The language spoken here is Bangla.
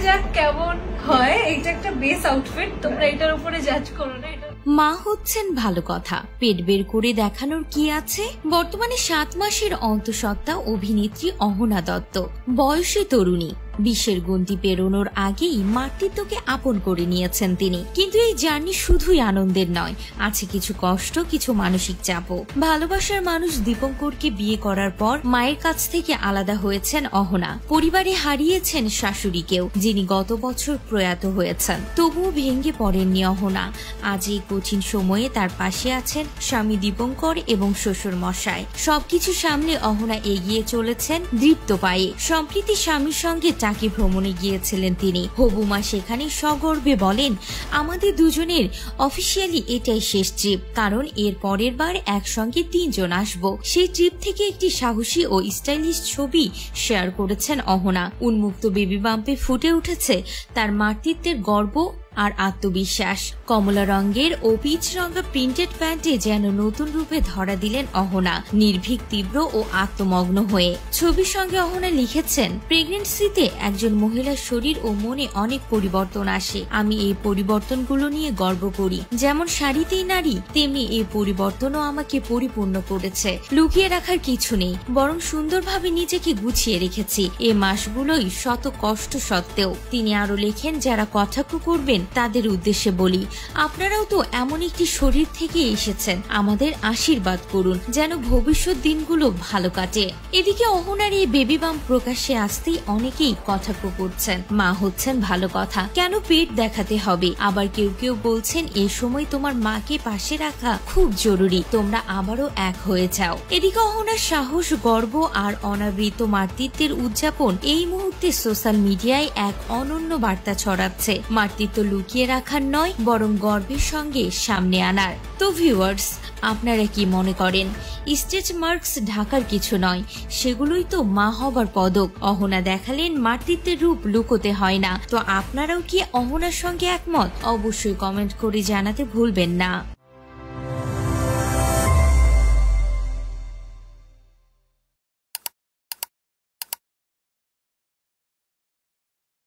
যাক কেমন হয়। এটা একটা বেস আউটফিট, তোমরা এটার উপরে জাজ করো না। মা হচ্ছেন ভালো কথা, পেট বের করে দেখানোর কি আছে। বর্তমানে 7 মাসের অন্তঃসত্ত্বা অভিনেত্রী অহনা দত্ত, বয়সে তরুণী। 20-এর গন্ডি পেরোনোর আগেই মাতৃত্বকে আপন করে নিয়েছেন তিনি। কিন্তু এই জার্নি শুধুই আনন্দের নয়, আছে কিছু কষ্ট, কিছু মানসিক চাপও। ভালোবাসার মানুষ দীপঙ্করকে বিয়ে করার পর মায়ের কাছ থেকে আলাদা হয়েছেন অহনা। পরিবারে হারিয়েছেন শাশুড়িকেও, যিনি গত বছর প্রয়াত হয়েছেন। তবুও ভেঙে পড়েননি অহনা। আজ এই কঠিন সময়ে তার পাশে আছেন স্বামী দীপঙ্কর এবং শ্বশুর মশাই। সবকিছু সামলে অহনা এগিয়ে চলেছেন দৃপ্ত পায়ে। সম্প্রতি স্বামীর সঙ্গে টাকি ভ্রমণে গিয়েছিলেন তিনি। হবু মা সেখানে সগর্বে বলেন, আমাদের দুজনের অফিসিয়ালি এটাই শেষ ট্রিপ, কারণ এর পরের বার একসঙ্গে 3 জন আসবো। সেই ট্রিপ থেকে একটি সাহসী ও স্টাইলিশ ছবি শেয়ার করেছেন অহনা। উন্মুক্ত বেবি বাম্পে ফুটে উঠেছে তার মাতৃত্বের গর্ব আর আত্মবিশ্বাস। কমলা রঙের ও পিচ রঙা প্রিন্টেড প্যান্টে যেন নতুন রূপে ধরা দিলেন অহনা, নির্ভীক, তীব্র ও আত্মমগ্ন হয়ে। ছবির সঙ্গে অহনা লিখেছেন, প্রেগনেন্সিতে একজন মহিলার শরীর ও মনে অনেক পরিবর্তন আসে। আমি এই পরিবর্তনগুলো নিয়ে গর্ব করি। যেমন শাড়িতেই নারী, তেমনি এই পরিবর্তনও আমাকে পরিপূর্ণ করেছে। লুকিয়ে রাখার কিছু নেই, বরং সুন্দরভাবে নিজেকে গুছিয়ে রেখেছি এ মাসগুলোই শত কষ্ট সত্ত্বেও। তিনি আরো লেখেন, যারা কটাক্ষ করবেন তাদের উদ্দেশ্যে বলি, আপনারাও তো এমন একটি শরীর থেকে এসেছেন। আমাদের আশীর্বাদ করুন যেন ভবিষ্যৎ দিনগুলো ভালো কাটে। এদিকে অহনার এই বেবি বাম্প প্রকাশ্যে আসতেই অনেকেই কটাক্ষ করছেন। মা হচ্ছেন ভালো কথা, কেন পেট দেখাতে হবে? আবার কেউ কেউ বলছেন, এই সময় তোমার মাকে পাশে রাখা খুব জরুরি, তোমরা আবারও এক হয়ে যাও। এদিকে অহনার সাহস, গর্ব আর অনাবৃত মাতৃত্বের উদযাপন এই মুহূর্তে সোশ্যাল মিডিয়ায় এক অনন্য বার্তা ছড়াচ্ছে। মাতৃত্ব লুকিয়ে রাখার নয়, বরং গর্বের সঙ্গে সামনে আনার। তো ভিউয়ার্স, আপনারা কি মনে করেন? স্টেজ মার্কস ঢাকার কিছু নয়, সেগুলোই তো মা হবার পদক। অহনা দেখালেন মাতৃত্বের রূপ লুকোতে হয় না। তো আপনারাও কি অহনার সঙ্গে একমত? অবশ্যই কমেন্ট করে জানাতে ভুলবেন না।